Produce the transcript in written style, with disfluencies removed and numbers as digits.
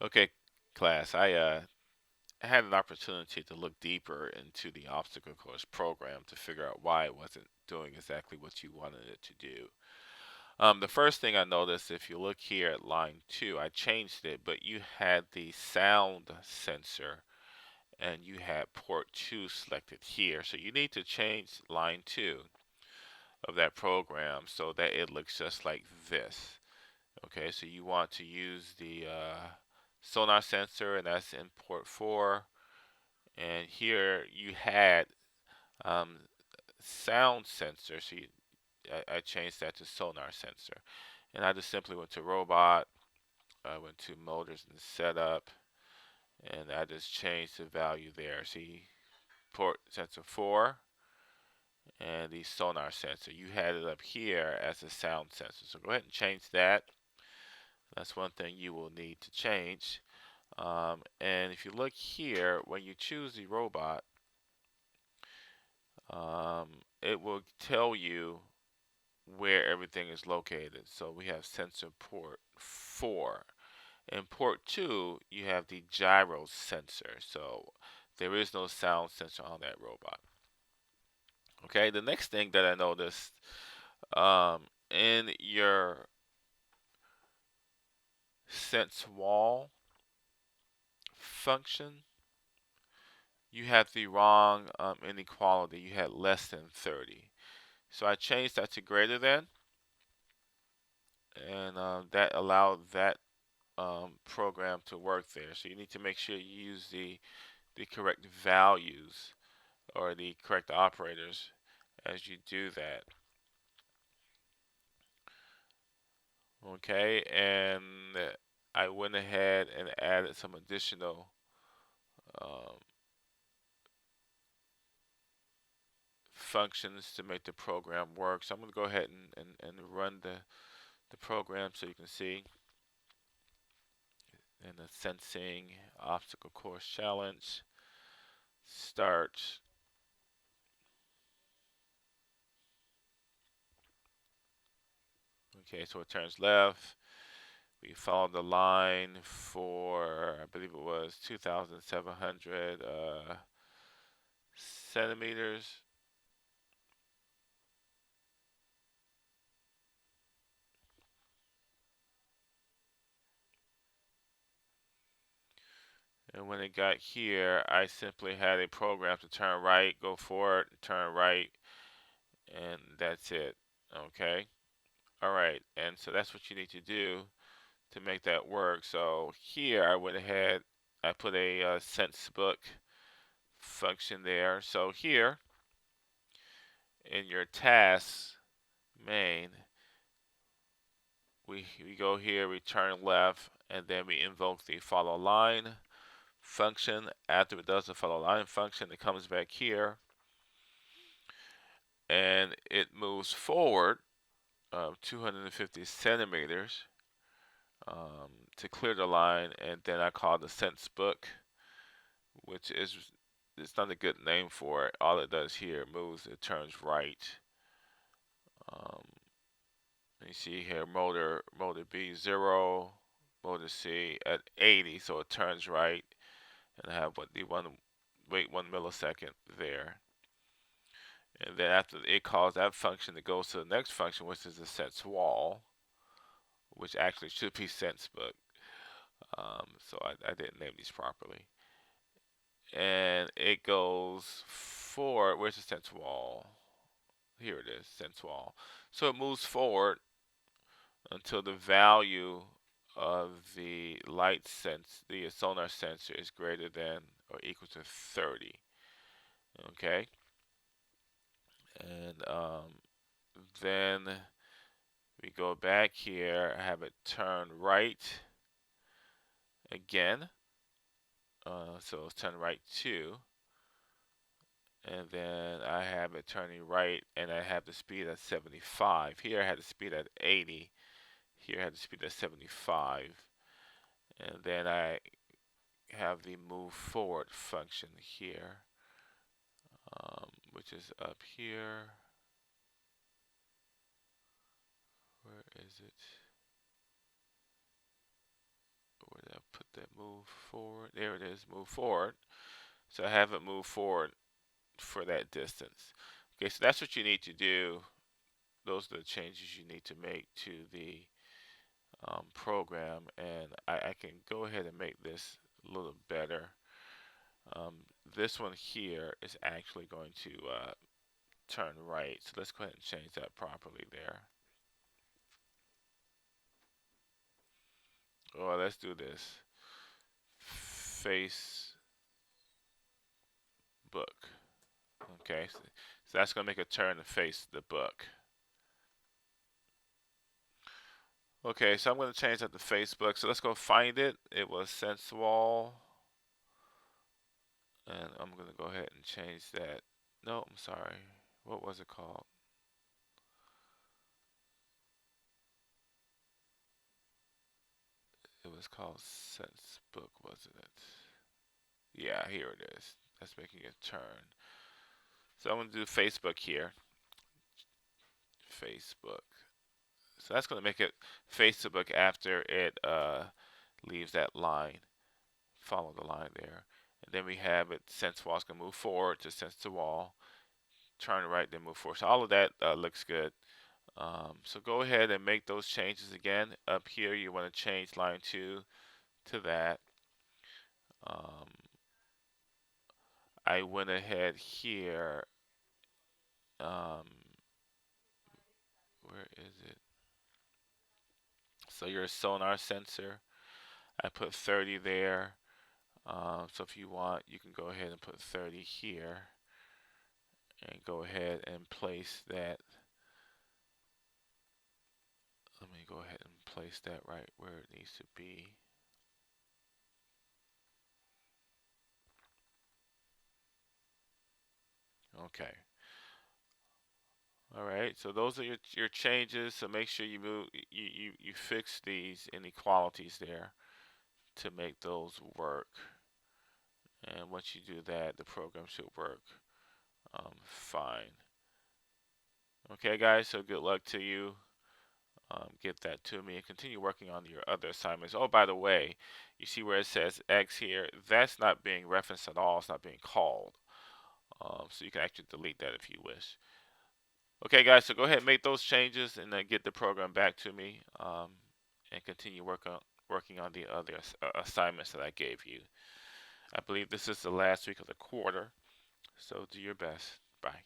Okay, class. I had an opportunity to look deeper into the obstacle course program to figure out why it wasn't doing exactly what you wanted it to do. The first thing I noticed, if you look here at line 2, I changed it, but you had the sound sensor and you had port 2 selected here. So you need to change line 2 of that program so that it looks just like this. Okay, so you want to use the sonar sensor, and that's in port 4. And here you had um, sound sensor, so I changed that to sonar sensor. And I just simply went to robot, I went to motors and setup, and I just changed the value there. See, port sensor 4 and the sonar sensor. You had it up here as a sound sensor. So go ahead and change that. That's one thing you will need to change. And if you look here, when you choose the robot, um, it will tell you where everything is located. So we have sensor port 4. In port 2, you have the gyro sensor. So there is no sound sensor on that robot. Okay, the next thing that I noticed in your sense wall function, you have the wrong inequality. You had less than 30. So I changed that to greater than, and that allowed that program to work there. So you need to make sure you use the correct values or the correct operators as you do that. Okay, and I went ahead and added some additional um, functions to make the program work. So I'm going to go ahead and run the program so you can see. And the sensing obstacle course challenge starts. Okay, so it turns left. We follow the line for, I believe it was 2,700 centimeters. And when it got here, I simply had a program to turn right, go forward, turn right, and that's it. Okay? All right. And so that's what you need to do to make that work. So here I went ahead, I put a sense book function there. So here in your tasks main, we go here, we turn left, and then we invoke the follow line function. After it does the follow line function, it comes back here and it moves forward 250 centimeters to clear the line, and then I call the sense book, which is, it's not a good name for it. All it does here, it moves, it turns right. Um, you see here motor B 0, motor C at 80, so it turns right, and I have what the wait 1 millisecond there. And then after it calls that function, it goes to the next function, which is the sense wall, which actually should be sense book. So I didn't name these properly. And it goes forward. Where's the sense wall? Here it is, sense wall. So it moves forward until the value of the light sense, the sonar sensor, is greater than or equal to 30. Okay, and then we go back here, have it turn right again. So turn right 2, and then I have it turning right, and I have the speed at 75. Here I had the speed at 80. Here I had the speed at 75. And then I have the move forward function here, which is up here. Where is it? Where did I put that move forward. There it is, move forward. So I have it move forward for that distance. Okay, so that's what you need to do. Those are the changes you need to make to the program, and I can go ahead and make this a little better. Um, this one here is actually going to turn right, so let's go ahead and change that properly there. Or let's do this. Facebook. Okay, so that's going to make a turn to face the book. Okay, so I'm going to change that to Facebook. So let's go find it. It was Sensual. And I'm going to go ahead and change that. No, I'm sorry. What was it called? It was called Sense Book, wasn't it? Yeah, here it is. That's making a turn. So I'm going to do Facebook here. Facebook. So that's going to make it Facebook after it leaves that line. Follow the line there. And then we have it sense wall is going to move forward to sense the wall. Turn right, then move forward. So all of that looks good. So go ahead and make those changes again. Up here, you want to change line 2 to that. Um, I went ahead here. Um, where is it? So your sonar sensor, I put 30 there. So if you want, you can go ahead and put 30 here and go ahead and place that. Let me go ahead and place that right where it needs to be. Okay. All right. So those are your changes. So make sure you move you fix these inequalities there to make those work. And once you do that, the program should work fine. Okay, guys. So good luck to you. Get that to me and continue working on your other assignments. Oh, by the way, you see where it says X here? That's not being referenced at all. It's not being called. So you can actually delete that if you wish. Okay, guys, so go ahead and make those changes and then get the program back to me and continue working on the other assignments that I gave you. I believe this is the last week of the quarter, so do your best. Bye.